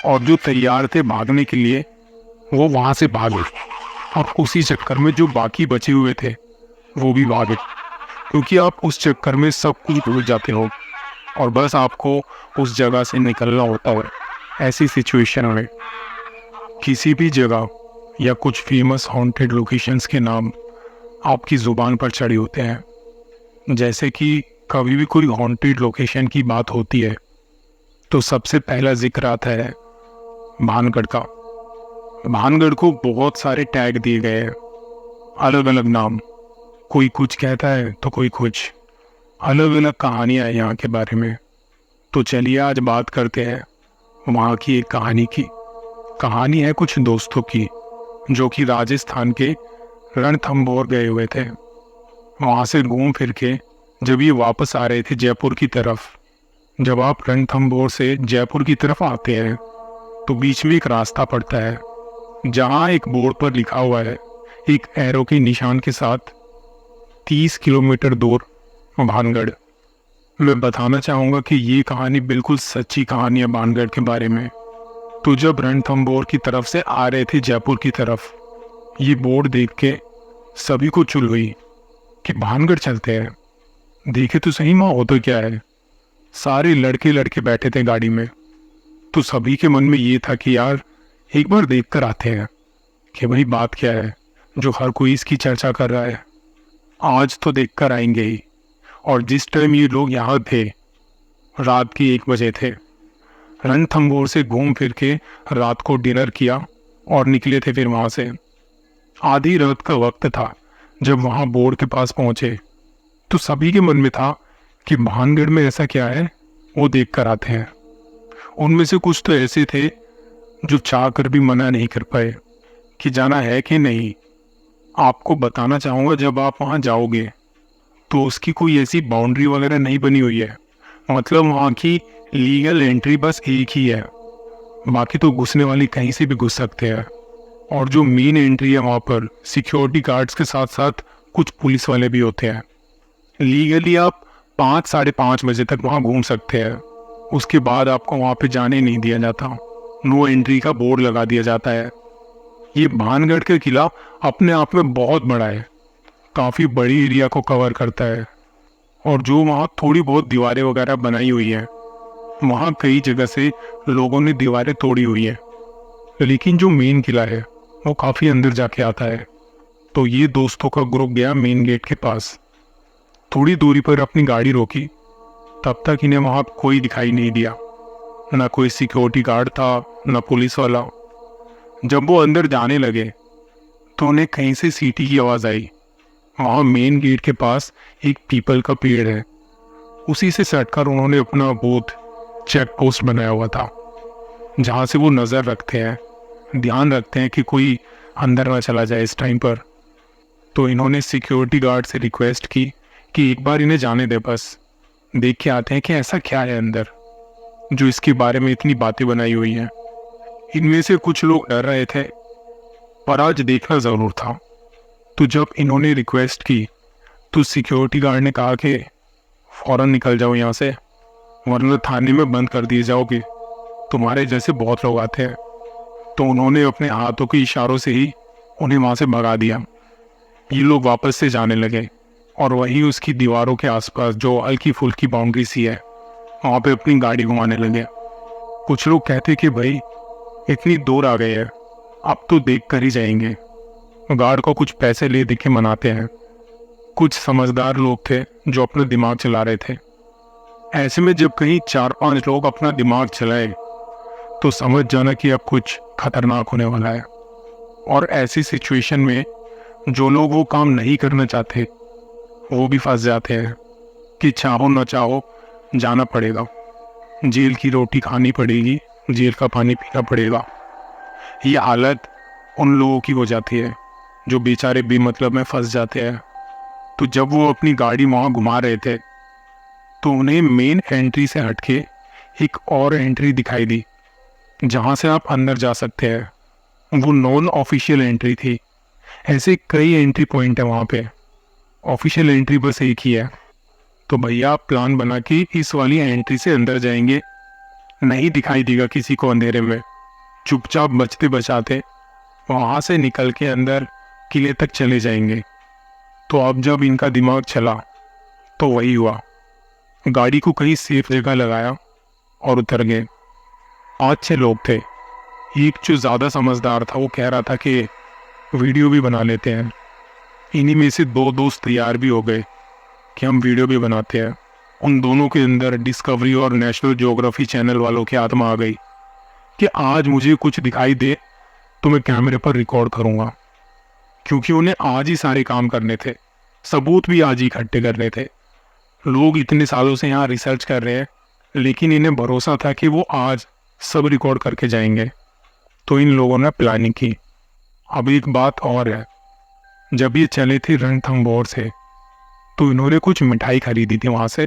और जो तैयार थे भागने के लिए वो वहां से भागे, और उसी चक्कर में जो बाकी बचे हुए थे वो भी भागे, क्योंकि आप उस चक्कर में सब कुछ भूल जाते हो और बस आपको उस जगह से निकलना होता है। ऐसी सिचुएशन में किसी भी जगह या कुछ फेमस हॉन्टेड लोकेशंस के नाम आपकी ज़ुबान पर चढ़े होते हैं। जैसे कि कभी भी कोई हॉन्टेड लोकेशन की बात होती है तो सबसे पहला जिक्र आता है भानगढ़ का। भानगढ़ को बहुत सारे टैग दिए गए हैं, अलग अलग नाम, कोई कुछ कहता है तो कोई कुछ, अलग अलग कहानियाँ हैं यहाँ के बारे में। तो चलिए आज बात करते हैं वहाँ की एक कहानी की। कहानी है कुछ दोस्तों की जो कि राजस्थान के रणथंभौर गए हुए थे। वहाँ से घूम फिर के जब ये वापस आ रहे थे जयपुर की तरफ, जब आप रणथंभौर से जयपुर की तरफ आते हैं तो बीच में एक रास्ता पड़ता है जहाँ एक बोर्ड पर लिखा हुआ है एक एरो के निशान के साथ 30 किलोमीटर दूर भानगढ़। मैं बताना चाहूँगा कि ये कहानी बिल्कुल सच्ची कहानी है भानगढ़ के बारे में। तो जब रणथंभौर की तरफ से आ रहे थे जयपुर की तरफ, ये बोर्ड देख के सभी को चुल हुई कि भानगढ़ चलते हैं, देखे तो सही माँ हो तो क्या है। सारे लड़के लड़के बैठे थे गाड़ी में, तो सभी के मन में ये था कि यार एक बार देख कर आते हैं कि भाई बात क्या है जो हर कोई इसकी चर्चा कर रहा है। आज तो देख कर आएंगे ही। और जिस टाइम ये लोग यहाँ थे रात के 1 बजे थे। रणथंभौर से घूम फिर के रात को डिनर किया और निकले थे फिर वहाँ से। आधी रात का वक्त था जब वहाँ बोर्ड के पास पहुँचे तो सभी के मन में था कि भानगढ़ में ऐसा क्या है वो देख कर आते हैं। उनमें से कुछ तो ऐसे थे जो चाह कर भी मना नहीं कर पाए कि जाना है कि नहीं। आपको बताना चाहूँगा जब आप वहाँ जाओगे तो उसकी कोई ऐसी बाउंड्री वगैरह नहीं बनी हुई है, मतलब वहाँ की लीगल एंट्री बस एक ही है, बाकी तो घुसने वाले कहीं से भी घुस सकते हैं। और जो मेन एंट्री है वहाँ पर सिक्योरिटी गार्ड्स के साथ साथ कुछ पुलिस वाले भी होते हैं। लीगली आप 5 साढ़े 5 बजे तक वहाँ घूम सकते हैं, उसके बाद आपको वहाँ पे जाने नहीं दिया जाता, नो एंट्री का बोर्ड लगा दिया जाता है। ये भानगढ़ का किला अपने आप में बहुत बड़ा है, काफ़ी बड़ी एरिया को कवर करता है। और जो वहाँ थोड़ी बहुत दीवारें वगैरह बनाई हुई है, वहाँ कई जगह से लोगों ने दीवारें तोड़ी हुई है, लेकिन जो मेन किला है वो काफ़ी अंदर जाके आता है। तो ये दोस्तों का ग्रुप गया मेन गेट के पास, थोड़ी दूरी पर अपनी गाड़ी रोकी, तब तक इन्हें वहाँ कोई दिखाई नहीं दिया, ना कोई सिक्योरिटी गार्ड था ना पुलिस वाला। जब वो अंदर जाने लगे तो उन्हें कहीं से सीटी की आवाज़ आई। वहाँ मेन गेट के पास एक पीपल का पेड़ है, उसी से सटकर उन्होंने अपना बूथ चेक पोस्ट बनाया हुआ था जहाँ से वो नज़र रखते हैं, ध्यान रखते हैं कि कोई अंदर ना चला जाए इस टाइम पर। तो इन्होंने सिक्योरिटी गार्ड से रिक्वेस्ट की कि एक बार इन्हें जाने दे, बस देख के आते हैं कि ऐसा क्या है अंदर जो इसके बारे में इतनी बातें बनाई हुई हैं। इनमें से कुछ लोग डर रहे थे पर आज देखना ज़रूर था। तो जब इन्होंने रिक्वेस्ट की तो सिक्योरिटी गार्ड ने कहा कि फ़ौरन निकल जाओ यहाँ से, वरना थाने में बंद कर दिए जाओगे, तुम्हारे जैसे बहुत लोग आते हैं। तो उन्होंने अपने हाथों के इशारों से ही उन्हें वहाँ से भगा दिया। ये लोग वापस से जाने लगे और वहीं उसकी दीवारों के आसपास जो हल्की फुल्की बाउंड्री सी है वहाँ पे अपनी गाड़ी घुमाने लगे। कुछ लोग कहते कि भाई इतनी दूर आ गए हैं, अब तो देख कर ही जाएंगे। गार्ड को कुछ पैसे ले दे के मनाते हैं। कुछ समझदार लोग थे जो अपना दिमाग चला रहे थे। ऐसे में जब कहीं 4-5 लोग अपना दिमाग चलाए तो समझ जाना कि अब कुछ खतरनाक होने वाला है। और ऐसी सिचुएशन में जो लोग वो काम नहीं करना चाहते वो भी फंस जाते हैं कि चाहो ना चाहो जाना पड़ेगा, जेल की रोटी खानी पड़ेगी, जेल का पानी पीना पड़ेगा। ये हालत उन लोगों की हो जाती है जो बेचारे बेमतलब में फंस जाते हैं। तो जब वो अपनी गाड़ी वहाँ घुमा रहे थे तो उन्हें मेन एंट्री से हटके एक और एंट्री दिखाई दी जहाँ से आप अंदर जा सकते हैं। वो नॉन ऑफिशियल एंट्री थी। ऐसे कई एंट्री पॉइंट है वहाँ पे, ऑफिशियल एंट्री बस एक ही है। तो भैया आप प्लान बना के इस वाली एंट्री से अंदर जाएंगे, नहीं दिखाई देगा किसी को अंधेरे में, चुपचाप बचते बचाते वहां से निकल के अंदर किले तक चले जाएंगे। तो अब जब इनका दिमाग चला तो वही हुआ, गाड़ी को कहीं सेफ जगह लगाया और उतर गए। 5-6 लोग थे। एक जो ज़्यादा समझदार था वो कह रहा था कि वीडियो भी बना लेते हैं। इन्हीं में से 2 दोस्त तैयार भी हो गए कि हम वीडियो भी बनाते हैं। उन दोनों के अंदर डिस्कवरी और नेशनल ज्योग्राफी चैनल वालों की आत्मा आ गई कि आज मुझे कुछ दिखाई दे तो मैं कैमरे पर रिकॉर्ड करूँगा, क्योंकि उन्हें आज ही सारे काम करने थे, सबूत भी आज ही इकट्ठे करने थे। लोग इतने सालों से यहाँ रिसर्च कर रहे हैं, लेकिन इन्हें भरोसा था कि वो आज सब रिकॉर्ड करके जाएंगे। तो इन लोगों ने प्लानिंग की। अब एक बात और है, जब ये चले थे रणथंभौर से तो इन्होंने कुछ मिठाई खरीदी थी वहाँ से,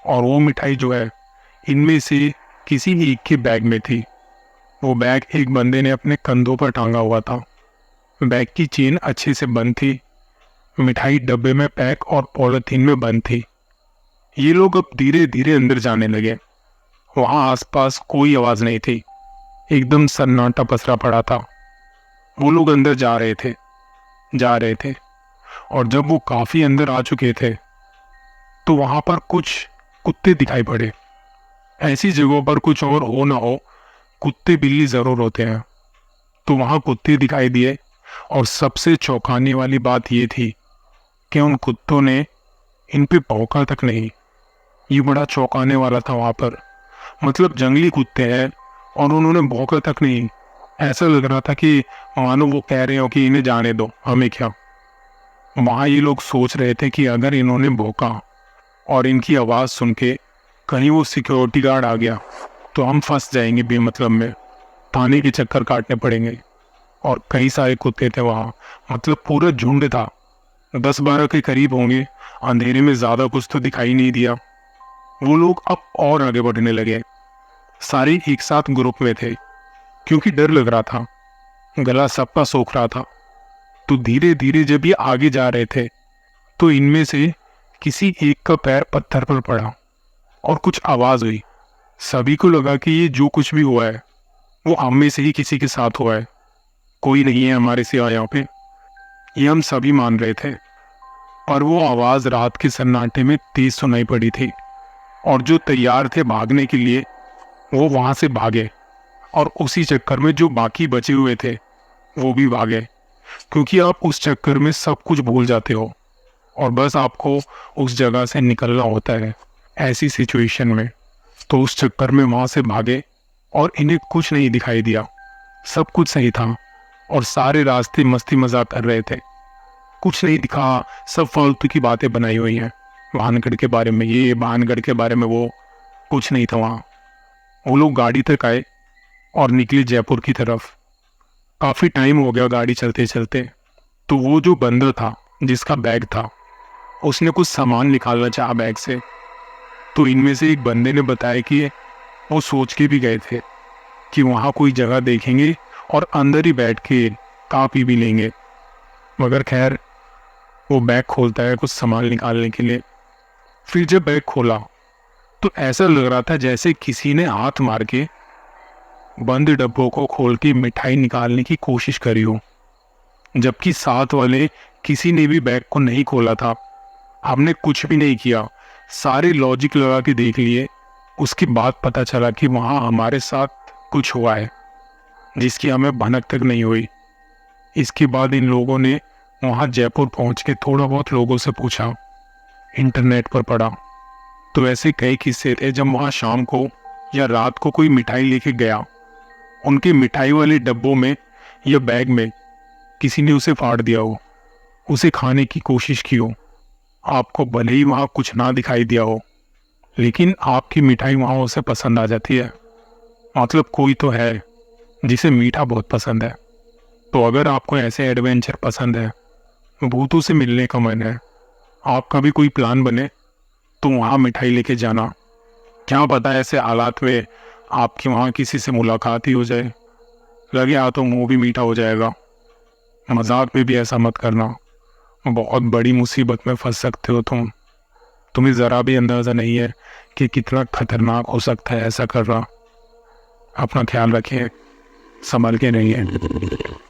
और वो मिठाई जो है इनमें से किसी एक के बैग में थी। वो बैग एक बंदे ने अपने कंधों पर टांगा हुआ था। बैग की चेन अच्छे से बंद थी, मिठाई डब्बे में पैक और पॉलिथीन में बंद थी। ये लोग अब धीरे धीरे अंदर जाने लगे। वहां आसपास कोई आवाज नहीं थी, एकदम सन्नाटा पसरा पड़ा था। वो लोग अंदर जा रहे थे और जब वो काफी अंदर आ चुके थे तो वहां पर कुछ कुत्ते दिखाई पड़े। ऐसी जगहों पर कुछ और हो ना हो, कुत्ते बिल्ली जरूर होते हैं। तो वहां कुत्ते दिखाई दिए, और सबसे चौंकाने वाली बात यह थी कि उन कुत्तों ने इन पे भौंका तक नहीं। ये बड़ा चौंकाने वाला था वहां पर। मतलब जंगली कुत्ते हैं और उन्होंने भौंका तक नहीं। ऐसा लग रहा था कि मानो वो कह रहे हो कि इन्हें जाने दो, हमें क्या। वहां ये लोग सोच रहे थे कि अगर इन्होंने भौंका और इनकी आवाज सुन के कहीं वो सिक्योरिटी गार्ड आ गया तो हम फंस जाएंगे बेमतलब में, थाने के चक्कर काटने पड़ेंगे। और कई सारे कुत्ते थे वहां, मतलब पूरा झुंड था, 10-12 के करीब होंगे। अंधेरे में ज्यादा कुछ तो दिखाई नहीं दिया। वो लोग अब और आगे बढ़ने लगे। सारे एक साथ ग्रुप में थे, क्योंकि डर लग रहा था, गला सबका सूख रहा था। तो धीरे धीरे जब ये आगे जा रहे थे तो इनमें से किसी एक का पैर पत्थर पर पड़ा और कुछ आवाज हुई। सभी को लगा कि ये जो कुछ भी हुआ है वो हम में से ही किसी के साथ हुआ है, कोई नहीं है हमारे सिवा यहाँ पे। ये हम सभी मान रहे थे। और वो आवाज रात के सन्नाटे में तेज सुनाई पड़ी थी, और जो तैयार थे भागने के लिए वो वहां से भागे, और उसी चक्कर में जो बाकी बचे हुए थे वो भी भागे, क्योंकि आप उस चक्कर में सब कुछ भूल जाते हो और बस आपको उस जगह से निकलना होता है ऐसी सिचुएशन में। तो उस चक्कर में वहां से भागे और इन्हें कुछ नहीं दिखाई दिया, सब कुछ सही था और सारे रास्ते मस्ती मजाक कर रहे थे। कुछ नहीं दिखा, सब फालतू की बातें बनाई हुई हैं, भानगढ़ के बारे में ये, भानगढ़ के बारे में वो, कुछ नहीं था वहाँ। वो लोग गाड़ी तक आए और निकले जयपुर की तरफ। काफी टाइम हो गया गाड़ी चलते चलते। तो वो जो बंदर था जिसका बैग था, उसने कुछ सामान निकालना चाहा बैग से। तो इनमें से एक बंदे ने बताया कि वो सोच के भी गए थे कि वहाँ कोई जगह देखेंगे और अंदर ही बैठ के खा पी भी लेंगे। मगर खैर वो बैग खोलता है कुछ सामान निकालने के लिए। फिर जब बैग खोला तो ऐसा लग रहा था जैसे किसी ने हाथ मार के बंद डब्बों को खोल के मिठाई निकालने की कोशिश करी हो, जबकि साथ वाले किसी ने भी बैग को नहीं खोला था। हमने कुछ भी नहीं किया, सारे लॉजिक लगा के देख लिए। उसके बाद पता चला कि वहाँ हमारे साथ कुछ हुआ है जिसकी हमें भनक तक नहीं हुई। इसके बाद इन लोगों ने वहाँ जयपुर पहुँच के थोड़ा बहुत लोगों से पूछा, इंटरनेट पर पढ़ा, तो ऐसे कई किस्से थे जब वहाँ शाम को या रात को कोई मिठाई लेके गया, उनके मिठाई वाले डब्बों में या बैग में किसी ने उसे फाड़ दिया हो, उसे खाने की कोशिश की हो। आपको भले ही वहाँ कुछ ना दिखाई दिया हो, लेकिन आपकी मिठाई वहाँ उसे पसंद आ जाती है। मतलब कोई तो है जिसे मीठा बहुत पसंद है। तो अगर आपको ऐसे एडवेंचर पसंद है, भूतों से मिलने का मन है, आपका भी कोई प्लान बने तो वहाँ मिठाई लेके जाना। क्या पता ऐसे हालात में आपकी वहाँ किसी से मुलाकात ही हो जाए, लगे हाथों मुंह भी मीठा हो जाएगा। मजाक में भी ऐसा मत करना, बहुत बड़ी मुसीबत में फंस सकते हो तुम्हें ज़रा भी अंदाज़ा नहीं है कि कितना खतरनाक हो सकता है ऐसा करना। अपना ख्याल रखें। संभल के रहिए।